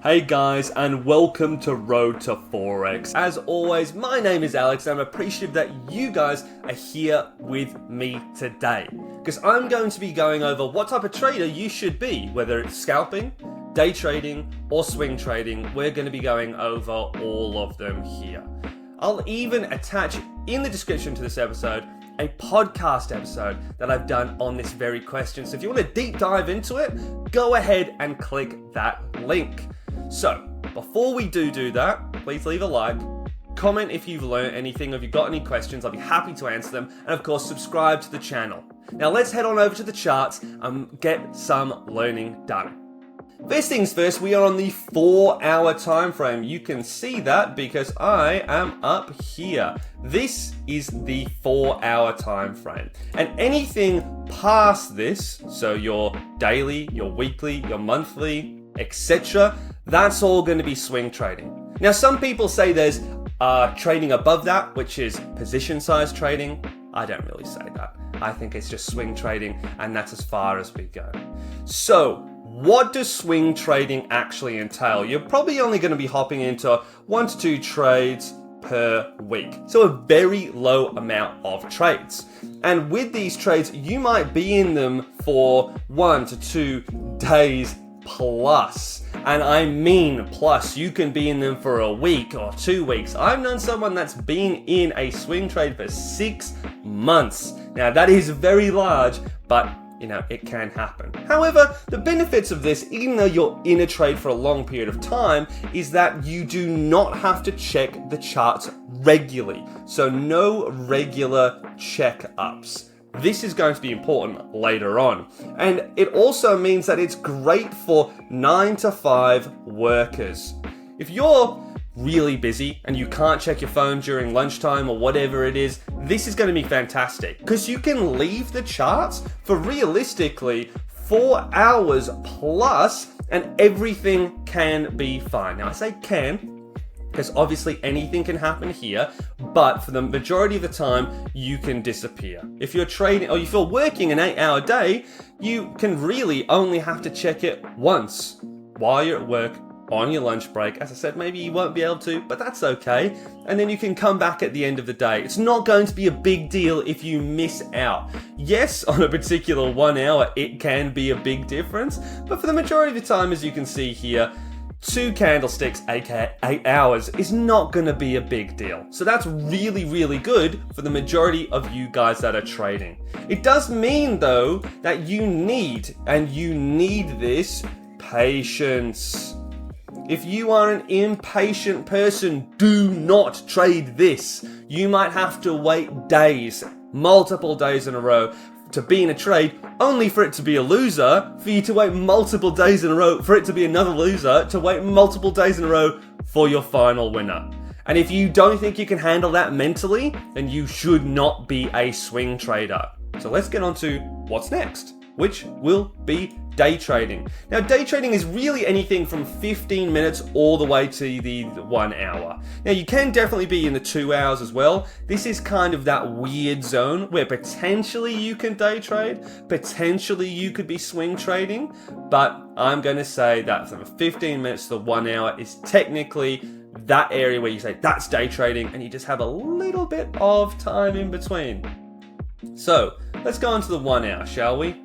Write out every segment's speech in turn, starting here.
Hey guys, and welcome to Road to Forex. As always, my name is Alex and I'm appreciative that you guys are here with me today. Because I'm going to be going over what type of trader you should be, whether it's scalping, day trading, or swing trading. We're going to be going over all of them here. I'll even attach in the description to this episode a podcast episode that I've done on this very question. So if you want to deep dive into it, go ahead and click that link. So, before we do that, please leave a like, comment if you've learned anything, or if you've got any questions, I'll be happy to answer them, and of course, subscribe to the channel. Now let's head on over to the charts and get some learning done. First things first, we are on the 4-hour time frame. You can see that because I am up here. This is the 4-hour time frame. And anything past this, so your daily, your weekly, your monthly, etc., that's all going to be swing trading. Now, some people say there's trading above that, which is position size trading. I don't really say that. I think it's just swing trading, and that's as far as we go. So, what does swing trading actually entail? You're probably only going to be hopping into 1 to 2 trades per week. So a very low amount of trades. And with these trades, you might be in them for 1 to 2 days plus. And I mean plus. You can be in them for a week or 2 weeks. I've known someone that's been in a swing trade for 6 months. Now that is very large, but it can happen. However, the benefits of this, even though you're in a trade for a long period of time, is that you do not have to check the charts regularly. So no regular check-ups. This is going to be important later on. And it also means that it's great for 9 to 5 workers. If you're really busy and you can't check your phone during lunchtime or whatever it is, this is going to be fantastic because you can leave the charts for realistically 4 hours plus and everything can be fine. Now I say can because obviously anything can happen here, but for the majority of the time you can disappear. If you're trading or if you're working an 8-hour day, you can really only have to check it once while you're at work on your lunch break. As I said, maybe you won't be able to, but that's okay. And then you can come back at the end of the day. It's not going to be a big deal if you miss out. Yes, on a particular 1 hour, it can be a big difference, but for the majority of the time, as you can see here, 2 candlesticks, aka 8 hours, is not going to be a big deal. So that's really, really good for the majority of you guys that are trading. It does mean, though, that you need this patience. If you are an impatient person, do not trade this. You might have to wait days, multiple days in a row, to be in a trade, only for it to be a loser, for you to wait multiple days in a row, for it to be another loser, to wait multiple days in a row for your final winner. And if you don't think you can handle that mentally, then you should not be a swing trader. So let's get on to what's next, which will be day trading. Now, day trading is really anything from 15 minutes all the way to the 1 hour. Now, you can definitely be in the 2 hours as well. This is kind of that weird zone where potentially you can day trade, potentially you could be swing trading, but I'm going to say that from 15 minutes to the 1 hour is technically that area where you say that's day trading and you just have a little bit of time in between. So, let's go on to the 1 hour, shall we?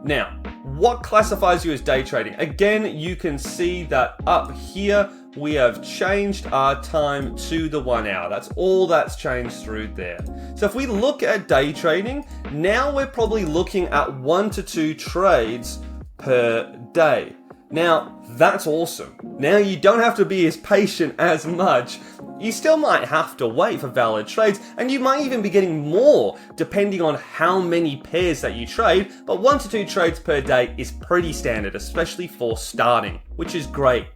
Now, what classifies you as day trading? Again, you can see that up here, we have changed our time to the 1 hour. That's all that's changed through there. So if we look at day trading, now we're probably looking at 1 to 2 trades per day. Now, that's awesome. Now you don't have to be as patient as much. You still might have to wait for valid trades, and you might even be getting more depending on how many pairs that you trade, but 1 to 2 trades per day is pretty standard, especially for starting, which is great.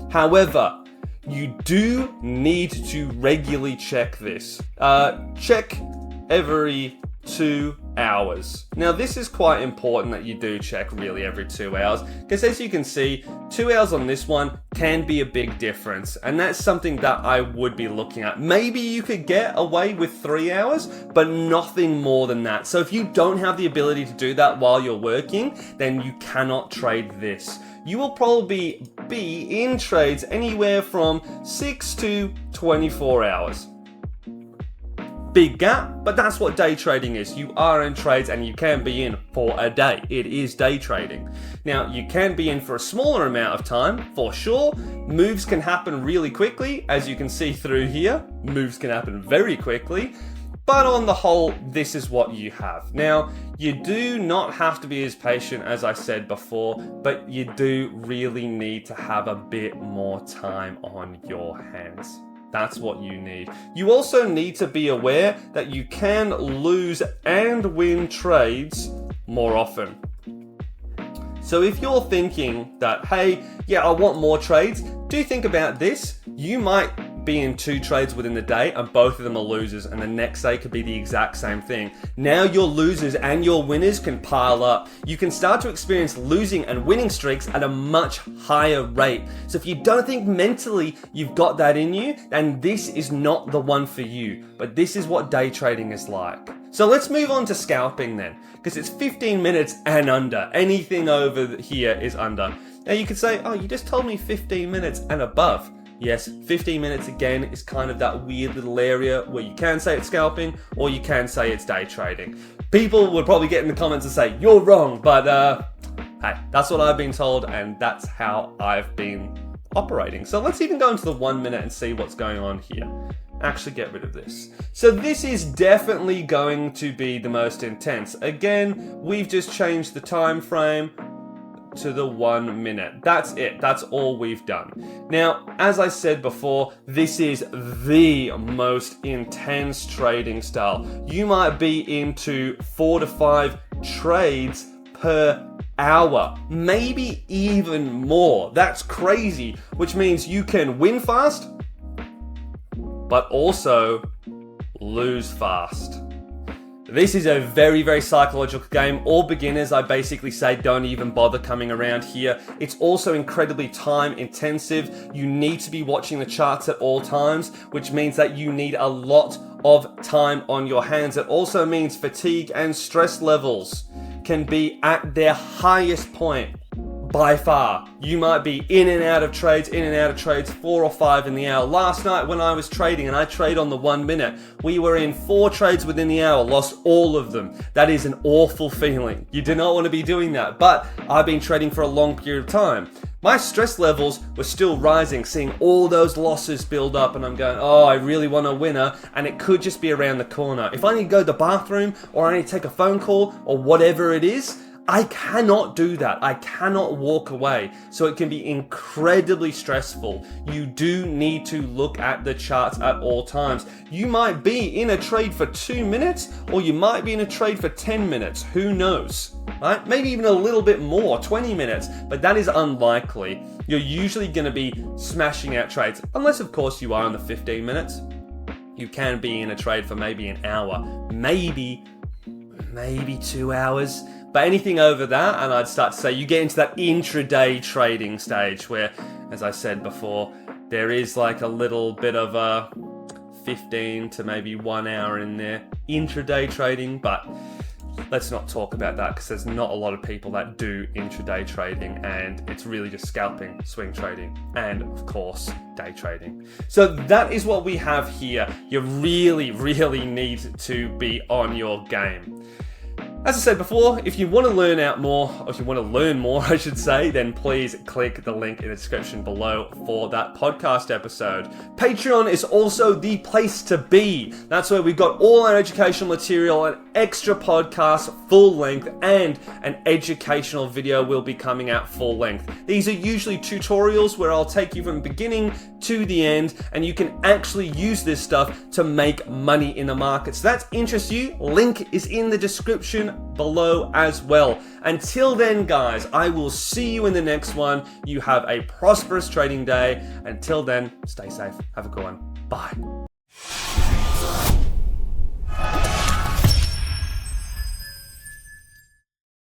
However, you do need to regularly check this. Check every 2 hours. Now this is quite important that you do check really every 2 hours, because as you can see, 2 hours on this one can be a big difference, and that's something that I would be looking at. Maybe you could get away with 3 hours, but nothing more than that. So if you don't have the ability to do that while you're working, then you cannot trade this. You will probably be in trades anywhere from 6 to 24 hours. Big gap, but that's what day trading is. You are in trades and you can be in for a day. It is day trading. Now, you can be in for a smaller amount of time, for sure. Moves can happen really quickly, as you can see through here. Moves can happen very quickly. But on the whole, this is what you have. Now, you do not have to be as patient as I said before, but you do really need to have a bit more time on your hands. That's what you need. You also need to be aware that you can lose and win trades more often. So if you're thinking that, hey, yeah, I want more trades, do think about this. You might be in 2 trades within the day and both of them are losers, and the next day could be the exact same thing. Now your losers and your winners can pile up. You can start to experience losing and winning streaks at a much higher rate. So if you don't think mentally you've got that in you, then this is not the one for you. But this is what day trading is like. So let's move on to scalping then, because it's 15 minutes and under. Anything over here is under. Now you could say, oh, you just told me 15 minutes and above. Yes, 15 minutes again is kind of that weird little area where you can say it's scalping or you can say it's day trading. People would probably get in the comments and say, you're wrong, but hey, that's what I've been told and that's how I've been operating. So let's even go into the 1 minute and see what's going on here. Actually get rid of this. So this is definitely going to be the most intense. Again, we've just changed the time frame to the 1 minute. That's it. That's all we've done. Now, as I said before, this is the most intense trading style. You might be into 4 to 5 trades per hour, maybe even more. That's crazy, which means you can win fast, but also lose fast. This is a very, very psychological game. All beginners, I basically say, don't even bother coming around here. It's also incredibly time intensive. You need to be watching the charts at all times, which means that you need a lot of time on your hands. It also means fatigue and stress levels can be at their highest point by far. You might be in and out of trades, 4 or 5 in the hour. Last night when I was trading, and I trade on the 1 minute, we were in 4 trades within the hour, lost all of them. That is an awful feeling. You do not want to be doing that, but I've been trading for a long period of time. My stress levels were still rising, seeing all those losses build up, and I'm going, oh, I really want a winner, and it could just be around the corner. If I need to go to the bathroom, or I need to take a phone call, or whatever it is, I cannot do that. I cannot walk away. So it can be incredibly stressful. You do need to look at the charts at all times. You might be in a trade for 2 minutes, or you might be in a trade for 10 minutes. Who knows? Right? Maybe even a little bit more, 20 minutes, but that is unlikely. You're usually going to be smashing out trades, unless of course you are in the 15 minutes. You can be in a trade for maybe an hour, maybe 2 hours. But anything over that, and I'd start to say you get into that intraday trading stage where, as I said before, there is like a little bit of a 15 to maybe 1 hour in there. Intraday trading, but let's not talk about that because there's not a lot of people that do intraday trading, and it's really just scalping, swing trading, and of course, day trading. So that is what we have here. You really, really need to be on your game. As I said before, if you want to learn more, I should say, then please click the link in the description below for that podcast episode. Patreon is also the place to be. That's where we've got all our educational material, an extra podcast full length, and an educational video will be coming out full length. These are usually tutorials where I'll take you from beginning to the end, and you can actually use this stuff to make money in the market. So that interests you, link is in the description below as well. Until then, guys, I will see you in the next one. You have a prosperous trading day. Until then, stay safe. Have a good one. Bye.